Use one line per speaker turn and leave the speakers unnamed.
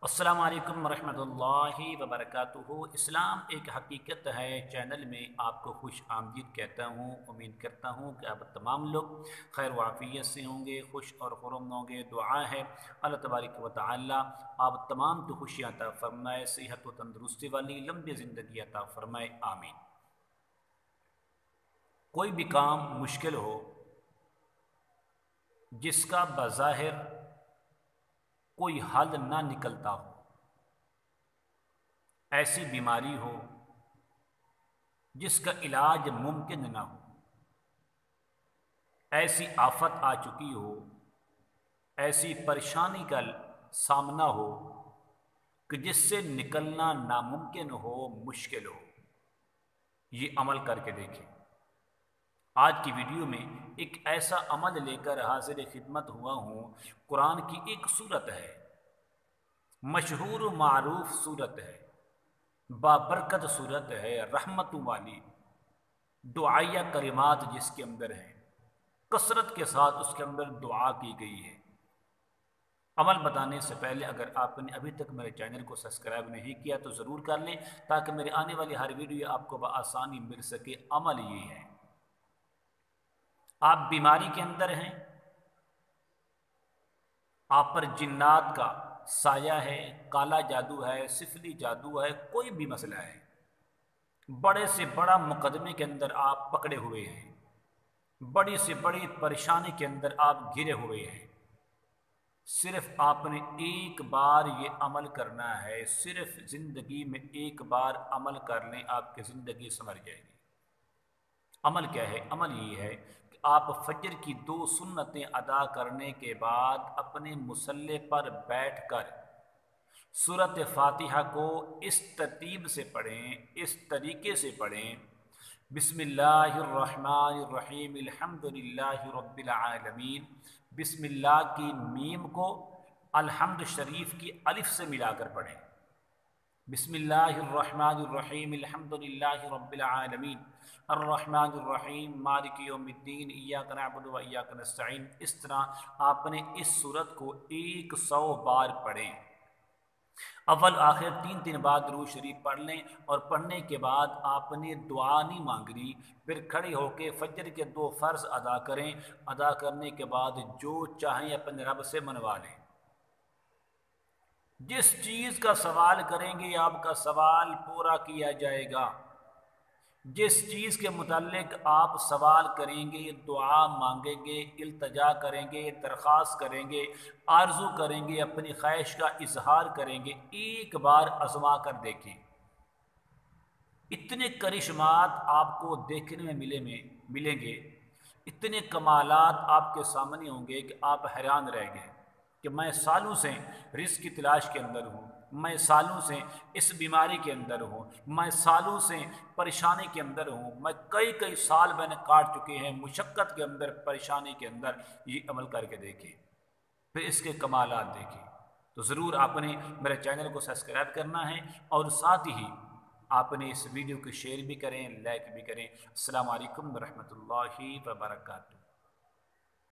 السلام علیکم ورحمۃ اللہ وبرکاتہ۔ اسلام ایک حقیقت ہے چینل میں آپ کو خوش آمدید کہتا ہوں۔ امید کرتا ہوں کہ آپ تمام لوگ خیر و عافیت سے ہوں گے، خوش اور خرم ہوں گے۔ دعا ہے اللہ تبارک و تعالی آپ تمام کو خوشیاں عطا فرمائے، صحت و تندرستی والی لمبی زندگی عطا فرمائے، آمین۔ کوئی بھی کام مشکل ہو جس کا بظاہر کوئی حل نہ نکلتا ہو، ایسی بیماری ہو جس کا علاج ممکن نہ ہو، ایسی آفت آ چکی ہو، ایسی پریشانی کا سامنا ہو کہ جس سے نکلنا ناممکن ہو، مشکل ہو، یہ عمل کر کے دیکھیں۔ آج کی ویڈیو میں ایک ایسا عمل لے کر حاضر خدمت ہوا ہوں۔ قرآن کی ایک سورت ہے، مشہور و معروف سورت ہے، بابرکت صورت ہے، رحمت والی، دعائیہ کلمات جس کے اندر ہیں، کثرت کے ساتھ اس کے اندر دعا کی گئی ہے۔ عمل بتانے سے پہلے اگر آپ نے ابھی تک میرے چینل کو سبسکرائب نہیں کیا تو ضرور کر لیں تاکہ میرے آنے والی ہر ویڈیو آپ کو بآسانی مل سکے۔ عمل یہ ہے، آپ بیماری کے اندر ہیں، آپ پر جنات کا سایہ ہے، کالا جادو ہے، سفلی جادو ہے، کوئی بھی مسئلہ ہے، بڑے سے بڑا مقدمے کے اندر آپ پکڑے ہوئے ہیں، بڑی سے بڑی پریشانی کے اندر آپ گھرے ہوئے ہیں، صرف آپ نے ایک بار یہ عمل کرنا ہے، صرف زندگی میں ایک بار عمل کر لیں، آپ کی زندگی سنور جائے گی۔ عمل کیا ہے؟ عمل یہ ہے کہ آپ فجر کی 2 سنتیں ادا کرنے کے بعد اپنے مصلی پر بیٹھ کر سورۃ فاتحہ کو اس ترتیب سے پڑھیں، اس طریقے سے پڑھیں: بسم اللہ الرحمن الرحیم الحمدللہ رب العالمین۔ بسم اللہ کی میم کو الحمد شریف کی الف سے ملا کر پڑھیں۔ بسم اللہ الرحمن الرحیم الحمدللہ رب العالمین الرحمن الرحیم مالک یوم الدین ایاک نعبد و ایاک نستعین۔ اس طرح آپ نے اس سورت کو 100 بار پڑھیں۔ اول آخر 3 بار درود شریف پڑھ لیں، اور پڑھنے کے بعد آپ نے دعا نہیں مانگنی، پھر کھڑے ہو کے فجر کے 2 فرض ادا کریں۔ ادا کرنے کے بعد جو چاہیں اپنے رب سے منوا لیں۔ جس چیز کا سوال کریں گے آپ کا سوال پورا کیا جائے گا۔ جس چیز کے متعلق آپ سوال کریں گے، دعا مانگیں گے، التجا کریں گے، درخواست کریں گے، آرزو کریں گے، اپنی خواہش کا اظہار کریں گے، ایک بار آزما کر دیکھیں۔ اتنے کرشمات آپ کو دیکھنے میں ملیں گے، اتنے کمالات آپ کے سامنے ہوں گے کہ آپ حیران رہ گئے کہ میں سالوں سے رزق کی تلاش کے اندر ہوں، میں سالوں سے اس بیماری کے اندر ہوں، میں سالوں سے پریشانی کے اندر ہوں، میں کئی سال میں نے کاٹ چکے ہیں مشقت کے اندر، پریشانی کے اندر۔ یہ عمل کر کے دیکھیں، پھر اس کے کمالات دیکھیں۔ تو ضرور آپ نے میرے چینل کو سبسکرائب کرنا ہے، اور ساتھ ہی آپ نے اس ویڈیو کو شیئر بھی کریں، لائک بھی کریں۔ السلام علیکم ورحمۃ اللہ وبرکاتہ۔